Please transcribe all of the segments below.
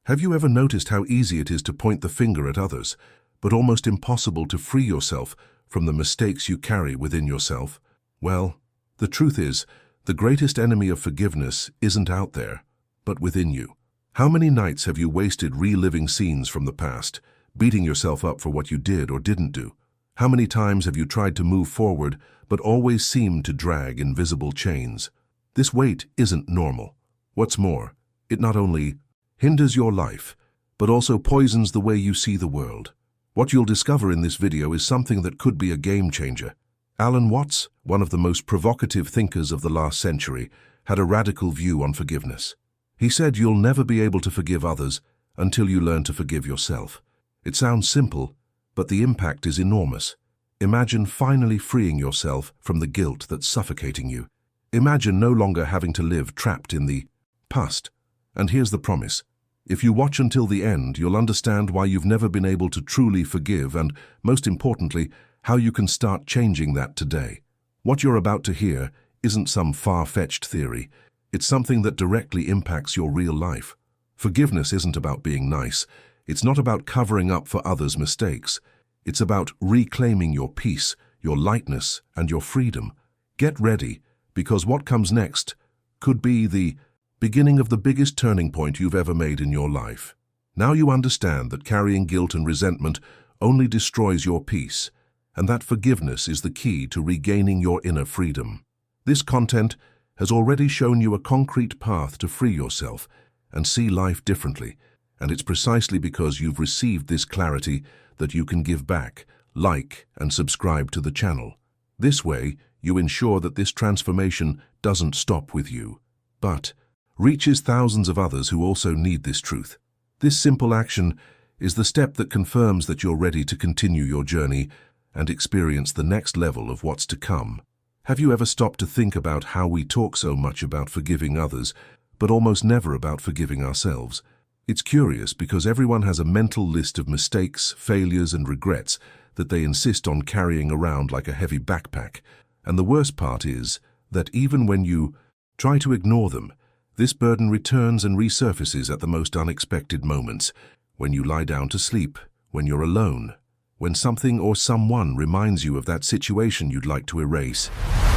Have you ever noticed how easy it is to point the finger at others, but almost impossible to free yourself from the mistakes you carry within yourself? Well, the truth is, the greatest enemy of forgiveness isn't out there, but within you. How many nights have you wasted reliving scenes from the past, beating yourself up for what you did or didn't do? How many times have you tried to move forward, but always seemed to drag invisible chains? This weight isn't normal. What's more, it not only hinders your life, but also poisons the way you see the world. What you'll discover in this video is something that could be a game changer. Alan Watts, one of the most provocative thinkers of the last century, had a radical view on forgiveness. He said you'll never be able to forgive others until you learn to forgive yourself. It sounds simple, but the impact is enormous. Imagine finally freeing yourself from the guilt that's suffocating you. Imagine no longer having to live trapped in the past. And here's the promise. If you watch until the end, you'll understand why you've never been able to truly forgive and, most importantly, how you can start changing that today. What you're about to hear isn't some far-fetched theory. It's something that directly impacts your real life. Forgiveness isn't about being nice. It's not about covering up for others' mistakes. It's about reclaiming your peace, your lightness, and your freedom. Get ready, because what comes next could be the beginning of the biggest turning point you've ever made in your life. Now you understand that carrying guilt and resentment only destroys your peace, and that forgiveness is the key to regaining your inner freedom. This content has already shown you a concrete path to free yourself and see life differently, and it's precisely because you've received this clarity that you can give back, like, and subscribe to the channel. This way, you ensure that this transformation doesn't stop with you, but reaches thousands of others who also need this truth. This simple action is the step that confirms that you're ready to continue your journey and experience the next level of what's to come. Have you ever stopped to think about how we talk so much about forgiving others, but almost never about forgiving ourselves? It's curious because everyone has a mental list of mistakes, failures, and regrets that they insist on carrying around like a heavy backpack. And the worst part is that even when you try to ignore them, this burden returns and resurfaces at the most unexpected moments, when you lie down to sleep, when you're alone, when something or someone reminds you of that situation you'd like to erase.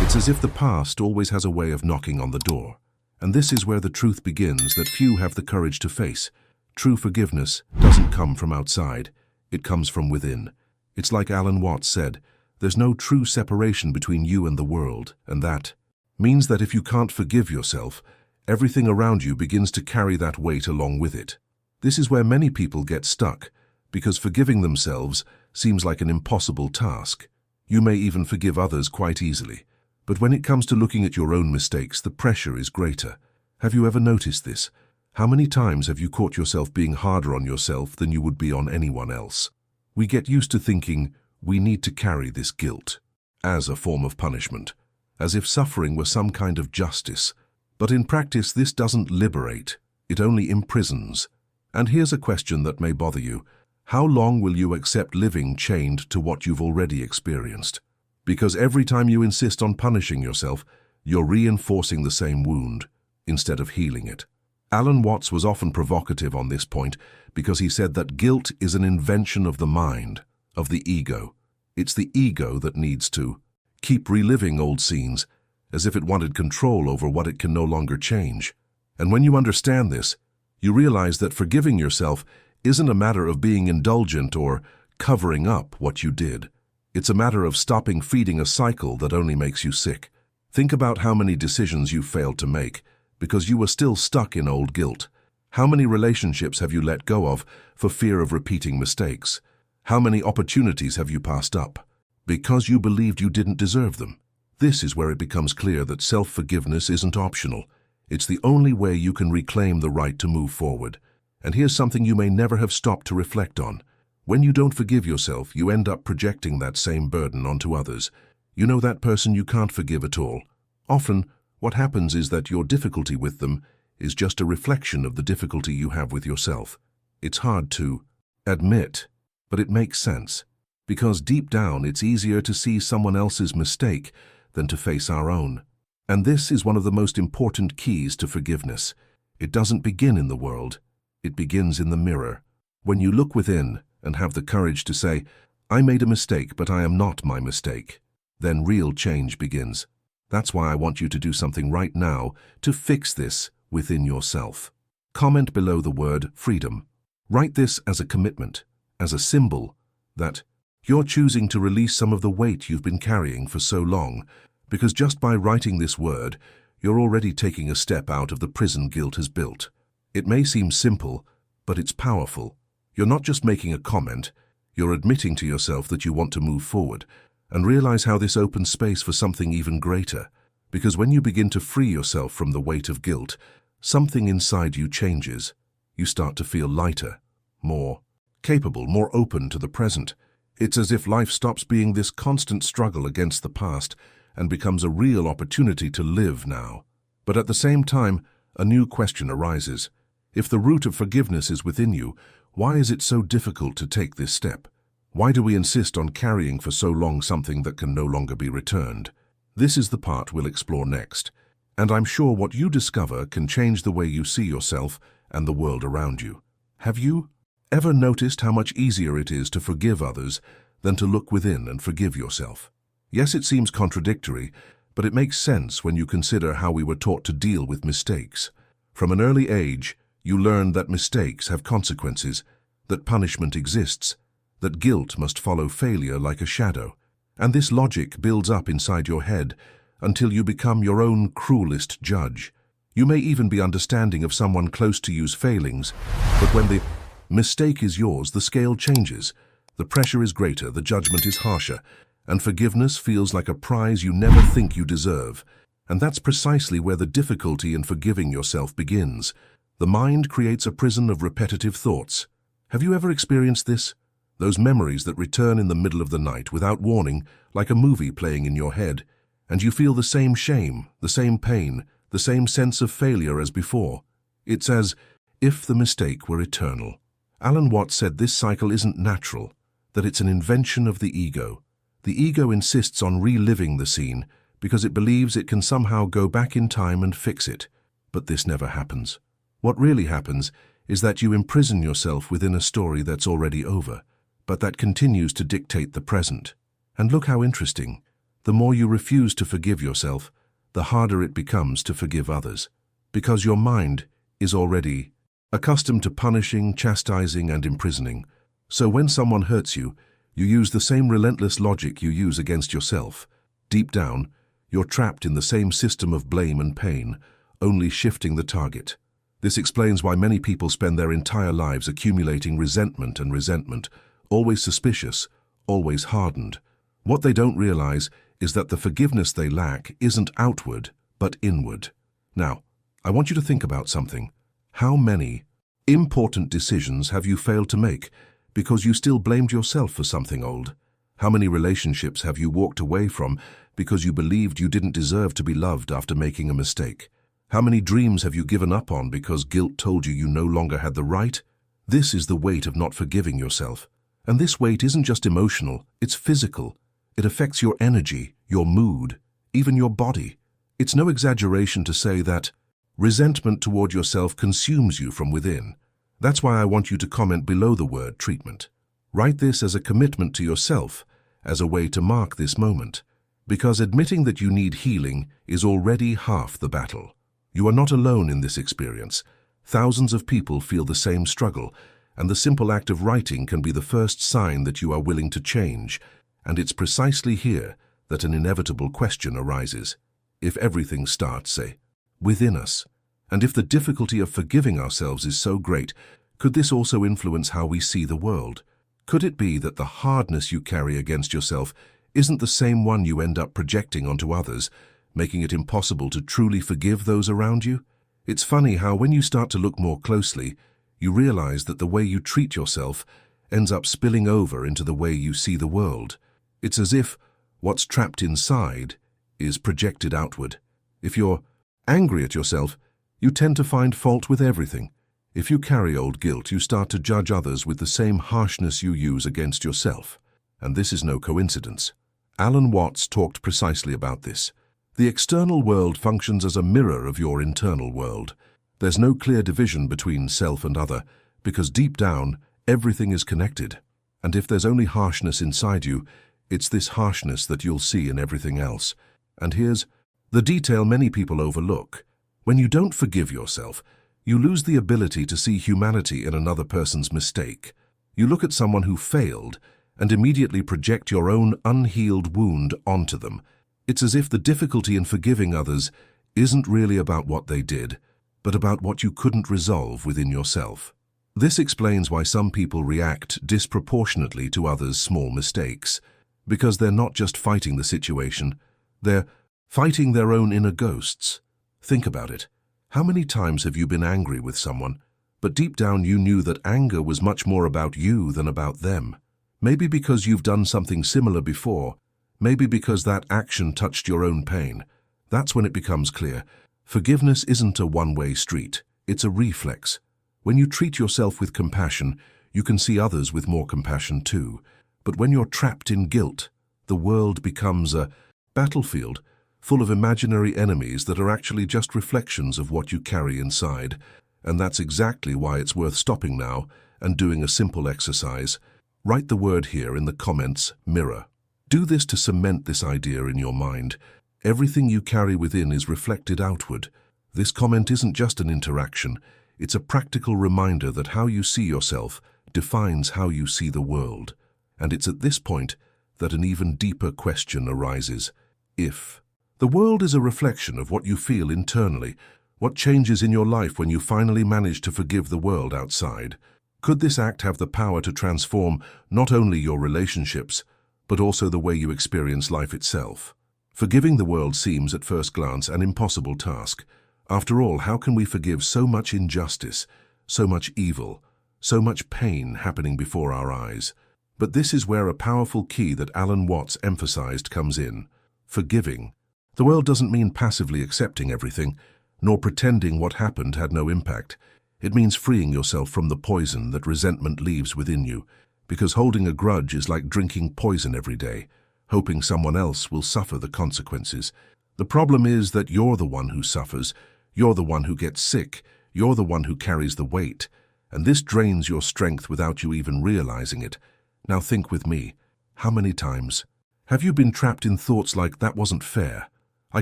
It's as if the past always has a way of knocking on the door. And this is where the truth begins that few have the courage to face. True forgiveness doesn't come from outside, it comes from within. It's like Alan Watts said, there's no true separation between you and the world, and that means that if you can't forgive yourself, everything around you begins to carry that weight along with it. This is where many people get stuck, because forgiving themselves seems like an impossible task. You may even forgive others quite easily, but when it comes to looking at your own mistakes, the pressure is greater. Have you ever noticed this? How many times have you caught yourself being harder on yourself than you would be on anyone else? We get used to thinking we need to carry this guilt as a form of punishment, as if suffering were some kind of justice. But in practice, this doesn't liberate, it only imprisons. And here's a question that may bother you. How long will you accept living chained to what you've already experienced? Because every time you insist on punishing yourself, you're reinforcing the same wound instead of healing it. Alan Watts was often provocative on this point because he said that guilt is an invention of the mind, of the ego. It's the ego that needs to keep reliving old scenes as if it wanted control over what it can no longer change. And when you understand this, you realize that forgiving yourself isn't a matter of being indulgent or covering up what you did. It's a matter of stopping feeding a cycle that only makes you sick. Think about how many decisions you failed to make because you were still stuck in old guilt. How many relationships have you let go of for fear of repeating mistakes? How many opportunities have you passed up because you believed you didn't deserve them? This is where it becomes clear that self-forgiveness isn't optional. It's the only way you can reclaim the right to move forward. And here's something you may never have stopped to reflect on. When you don't forgive yourself, you end up projecting that same burden onto others. You know that person you can't forgive at all. Often, what happens is that your difficulty with them is just a reflection of the difficulty you have with yourself. It's hard to admit, but it makes sense. Because deep down, it's easier to see someone else's mistake than to face our own. And this is one of the most important keys to forgiveness. It doesn't begin in the world. It begins in the mirror. When you look within and have the courage to say, "I made a mistake, but I am not my mistake," then real change begins. That's why I want you to do something right now to fix this within yourself. Comment below the word freedom. Write this as a commitment, as a symbol that you're choosing to release some of the weight you've been carrying for so long, because just by writing this word, you're already taking a step out of the prison guilt has built. It may seem simple, but it's powerful. You're not just making a comment, you're admitting to yourself that you want to move forward, and realize how this opens space for something even greater. Because when you begin to free yourself from the weight of guilt, something inside you changes. You start to feel lighter, more capable, more open to the present. It's as if life stops being this constant struggle against the past and becomes a real opportunity to live now. But at the same time, a new question arises. If the root of forgiveness is within you, why is it so difficult to take this step? Why do we insist on carrying for so long something that can no longer be returned? This is the part we'll explore next, and I'm sure what you discover can change the way you see yourself and the world around you. Have you ever noticed how much easier it is to forgive others than to look within and forgive yourself? Yes, it seems contradictory, but it makes sense when you consider how we were taught to deal with mistakes. From an early age, you learn that mistakes have consequences, that punishment exists, that guilt must follow failure like a shadow. And this logic builds up inside your head until you become your own cruelest judge. You may even be understanding of someone close to you's failings, but when the mistake is yours, the scale changes. The pressure is greater, the judgment is harsher, and forgiveness feels like a prize you never think you deserve. And that's precisely where the difficulty in forgiving yourself begins. The mind creates a prison of repetitive thoughts. Have you ever experienced this? Those memories that return in the middle of the night without warning, like a movie playing in your head, and you feel the same shame, the same pain, the same sense of failure as before. It's as if the mistake were eternal. Alan Watts said this cycle isn't natural, that it's an invention of the ego. The ego insists on reliving the scene because it believes it can somehow go back in time and fix it. But this never happens. What really happens is that you imprison yourself within a story that's already over, but that continues to dictate the present. And look how interesting. The more you refuse to forgive yourself, the harder it becomes to forgive others, because your mind is already accustomed to punishing, chastising, and imprisoning. So when someone hurts you, you use the same relentless logic you use against yourself. Deep down, you're trapped in the same system of blame and pain, only shifting the target. This explains why many people spend their entire lives accumulating resentment and resentment, always suspicious, always hardened. What they don't realize is that the forgiveness they lack isn't outward, but inward. Now, I want you to think about something. How many important decisions have you failed to make because you still blamed yourself for something old? How many relationships have you walked away from because you believed you didn't deserve to be loved after making a mistake? How many dreams have you given up on because guilt told you you no longer had the right? This is the weight of not forgiving yourself. And this weight isn't just emotional, it's physical. It affects your energy, your mood, even your body. It's no exaggeration to say that resentment toward yourself consumes you from within. That's why I want you to comment below the word treatment. Write this as a commitment to yourself, as a way to mark this moment. Because admitting that you need healing is already half the battle. You are not alone in this experience. Thousands of people feel the same struggle, and the simple act of writing can be the first sign that you are willing to change. And it's precisely here that an inevitable question arises. If everything starts, say, within us, and if the difficulty of forgiving ourselves is so great, could this also influence how we see the world? Could it be that the hardness you carry against yourself isn't the same one you end up projecting onto others, making it impossible to truly forgive those around you? It's funny how when you start to look more closely, you realize that the way you treat yourself ends up spilling over into the way you see the world. It's as if what's trapped inside is projected outward. If you're angry at yourself, you tend to find fault with everything. If you carry old guilt, you start to judge others with the same harshness you use against yourself. And this is no coincidence. Alan Watts talked precisely about this. The external world functions as a mirror of your internal world. There's no clear division between self and other, because deep down, everything is connected. And if there's only harshness inside you, it's this harshness that you'll see in everything else. And here's the detail many people overlook. When you don't forgive yourself, you lose the ability to see humanity in another person's mistake. You look at someone who failed and immediately project your own unhealed wound onto them. It's as if the difficulty in forgiving others isn't really about what they did, but about what you couldn't resolve within yourself. This explains why some people react disproportionately to others' small mistakes, because they're not just fighting the situation, they're fighting their own inner ghosts. Think about it. How many times have you been angry with someone, but deep down you knew that anger was much more about you than about them? Maybe because you've done something similar before, maybe because that action touched your own pain. That's when it becomes clear. Forgiveness isn't a one-way street, it's a reflex. When you treat yourself with compassion, you can see others with more compassion too. But when you're trapped in guilt, the world becomes a battlefield full of imaginary enemies that are actually just reflections of what you carry inside. And that's exactly why it's worth stopping now and doing a simple exercise. Write the word here in the comments, mirror. Do this to cement this idea in your mind. Everything you carry within is reflected outward. This comment isn't just an interaction, it's a practical reminder that how you see yourself defines how you see the world. And it's at this point that an even deeper question arises. If the world is a reflection of what you feel internally, what changes in your life when you finally manage to forgive the world outside? Could this act have the power to transform not only your relationships, but also the way you experience life itself? Forgiving the world seems at first glance an impossible task. After all, how can we forgive so much injustice, so much evil, so much pain happening before our eyes? But this is where a powerful key that Alan Watts emphasized comes in. Forgiving. The world doesn't mean passively accepting everything, nor pretending what happened had no impact. It means freeing yourself from the poison that resentment leaves within you, because holding a grudge is like drinking poison every day, hoping someone else will suffer the consequences. The problem is that you're the one who suffers, you're the one who gets sick, you're the one who carries the weight, and this drains your strength without you even realizing it. Now think with me, how many times have you been trapped in thoughts like, that wasn't fair, I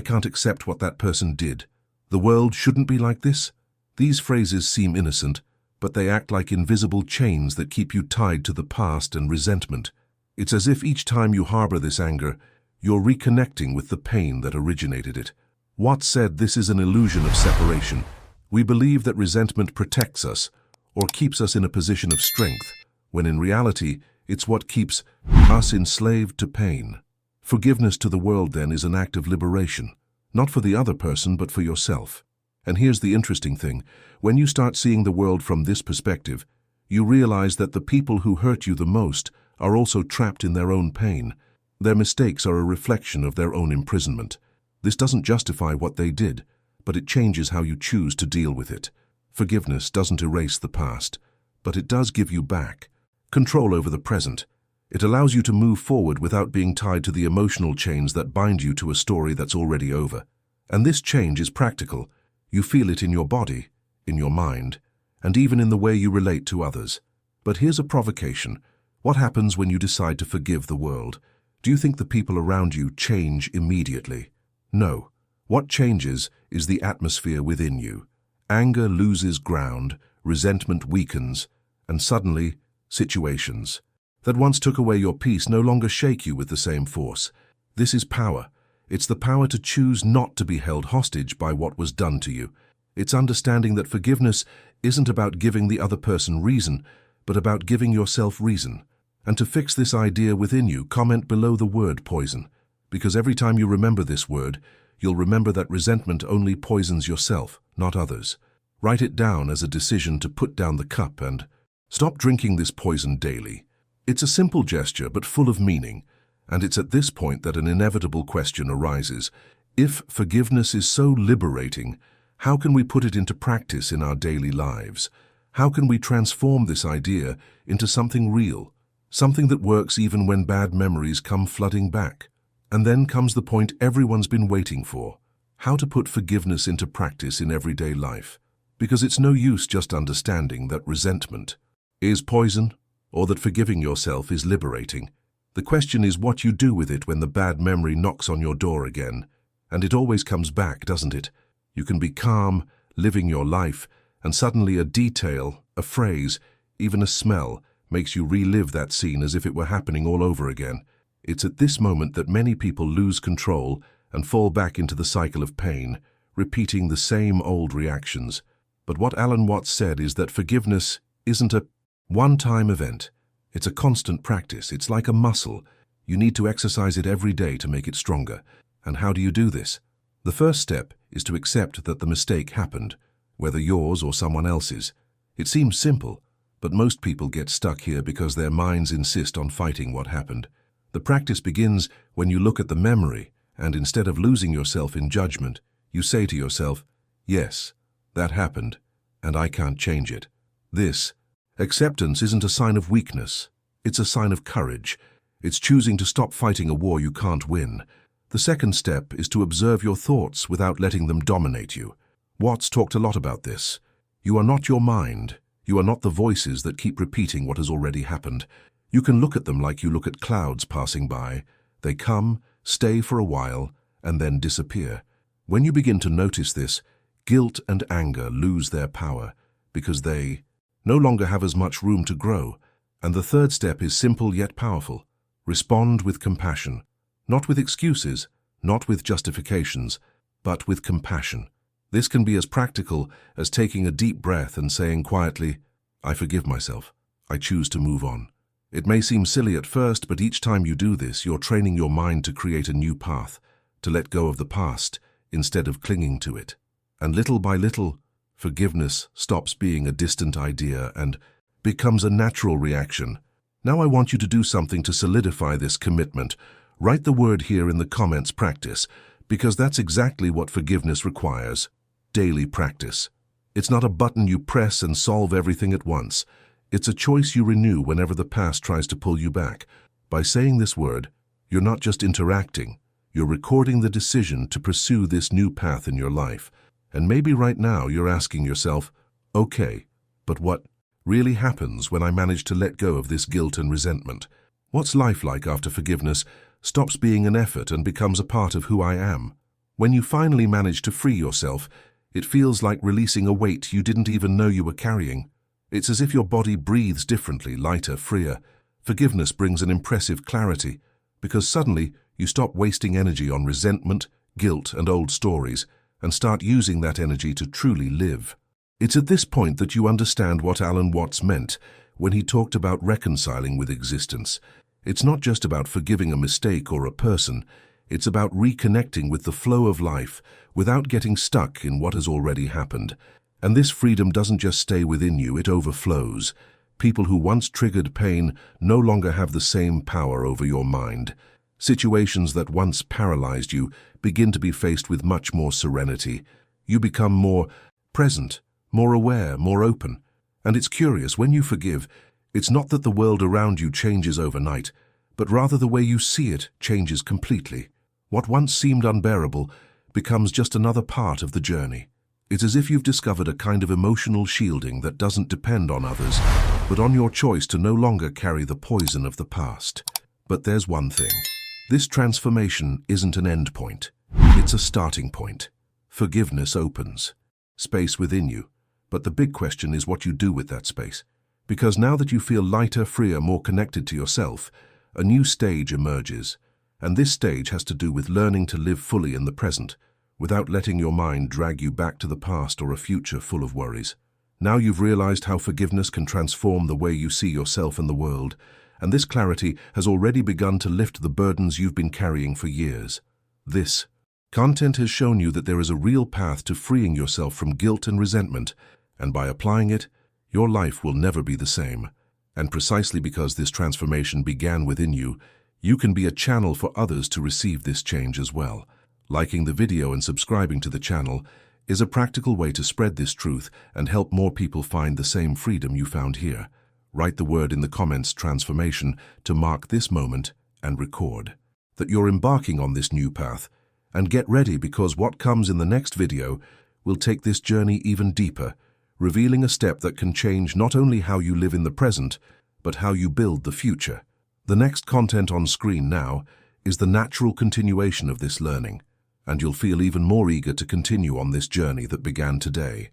can't accept what that person did, the world shouldn't be like this? These phrases seem innocent, but they act like invisible chains that keep you tied to the past and resentment. It's as if each time you harbor this anger, you're reconnecting with the pain that originated it. Watts said this is an illusion of separation. We believe that resentment protects us or keeps us in a position of strength, when in reality, it's what keeps us enslaved to pain. Forgiveness to the world, then, is an act of liberation, not for the other person, but for yourself. And here's the interesting thing. When you start seeing the world from this perspective, you realize that the people who hurt you the most are also trapped in their own pain. Their mistakes are a reflection of their own imprisonment. This doesn't justify what they did, but it changes how you choose to deal with it. Forgiveness doesn't erase the past, but it does give you back control over the present. It allows you to move forward without being tied to the emotional chains that bind you to a story that's already over. And this change is practical. You feel it in your body, in your mind, and even in the way you relate to others. But here's a provocation. What happens when you decide to forgive the world? Do you think the people around you change immediately? No. What changes is the atmosphere within you. Anger loses ground, resentment weakens, and suddenly, situations that once took away your peace no longer shake you with the same force. This is power. It's the power to choose not to be held hostage by what was done to you. It's understanding that forgiveness isn't about giving the other person reason, but about giving yourself reason. And to fix this idea within you, comment below the word poison, because every time you remember this word, you'll remember that resentment only poisons yourself, not others. Write it down as a decision to put down the cup and stop drinking this poison daily. It's a simple gesture, but full of meaning. And it's at this point that an inevitable question arises. If forgiveness is so liberating, how can we put it into practice in our daily lives? How can we transform this idea into something real, something that works even when bad memories come flooding back? And then comes the point everyone's been waiting for. How to put forgiveness into practice in everyday life. Because it's no use just understanding that resentment is poison or that forgiving yourself is liberating. The question is what you do with it when the bad memory knocks on your door again. And it always comes back, doesn't it? You can be calm, living your life, and suddenly a detail, a phrase, even a smell makes you relive that scene as if it were happening all over again. It's at this moment that many people lose control and fall back into the cycle of pain, repeating the same old reactions. But what Alan Watts said is that forgiveness isn't a one-time event. It's a constant practice. It's like a muscle. You need to exercise it every day to make it stronger. And how do you do this? The first step is to accept that the mistake happened, whether yours or someone else's. It seems simple, but most people get stuck here because their minds insist on fighting what happened. The practice begins when you look at the memory, and instead of losing yourself in judgment, you say to yourself, yes, that happened, and I can't change it. This acceptance isn't a sign of weakness. It's a sign of courage. It's choosing to stop fighting a war you can't win. The second step is to observe your thoughts without letting them dominate you. Watts talked a lot about this. You are not your mind. You are not the voices that keep repeating what has already happened. You can look at them like you look at clouds passing by. They come, stay for a while, and then disappear. When you begin to notice this, guilt and anger lose their power because they no longer have as much room to grow. And the third step is simple yet powerful. Respond with compassion. Not with excuses, not with justifications, but with compassion. This can be as practical as taking a deep breath and saying quietly, I forgive myself. I choose to move on. It may seem silly at first, but each time you do this, you're training your mind to create a new path, to let go of the past instead of clinging to it. And little by little, forgiveness stops being a distant idea and becomes a natural reaction. Now I want you to do something to solidify this commitment. Write the word here in the comments, practice, because that's exactly what forgiveness requires. Daily practice. It's not a button you press and solve everything at once. It's a choice you renew whenever the past tries to pull you back. By saying this word, you're not just interacting, you're recording the decision to pursue this new path in your life. And maybe right now you're asking yourself, okay, but what really happens when I manage to let go of this guilt and resentment? What's life like after forgiveness stops being an effort and becomes a part of who I am? When you finally manage to free yourself, it feels like releasing a weight you didn't even know you were carrying. It's as if your body breathes differently, lighter, freer. Forgiveness brings an impressive clarity, because suddenly you stop wasting energy on resentment, guilt, and old stories, and start using that energy to truly live. It's at this point that you understand what Alan Watts meant when he talked about reconciling with existence. It's not just about forgiving a mistake or a person, it's about reconnecting with the flow of life without getting stuck in what has already happened. And this freedom doesn't just stay within you, it overflows. People who once triggered pain no longer have the same power over your mind. Situations that once paralyzed you begin to be faced with much more serenity. You become more present, more aware, more open. And it's curious, when you forgive, it's not that the world around you changes overnight, but rather the way you see it changes completely. What once seemed unbearable becomes just another part of the journey. It's as if you've discovered a kind of emotional shielding that doesn't depend on others, but on your choice to no longer carry the poison of the past. But there's one thing. This transformation isn't an end point. It's a starting point. Forgiveness opens space within you. But the big question is what you do with that space. Because now that you feel lighter, freer, more connected to yourself, a new stage emerges. And this stage has to do with learning to live fully in the present, without letting your mind drag you back to the past or a future full of worries. Now you've realized how forgiveness can transform the way you see yourself and the world, and this clarity has already begun to lift the burdens you've been carrying for years. This content has shown you that there is a real path to freeing yourself from guilt and resentment, and by applying it, your life will never be the same. And precisely because this transformation began within you, you can be a channel for others to receive this change as well. Liking the video and subscribing to the channel is a practical way to spread this truth and help more people find the same freedom you found here. Write the word in the comments transformation to mark this moment and record that you're embarking on this new path. And get ready, because what comes in the next video will take this journey even deeper. revealing a step that can change not only how you live in the present, but how you build the future. The next content on screen now is the natural continuation of this learning, and you'll feel even more eager to continue on this journey that began today.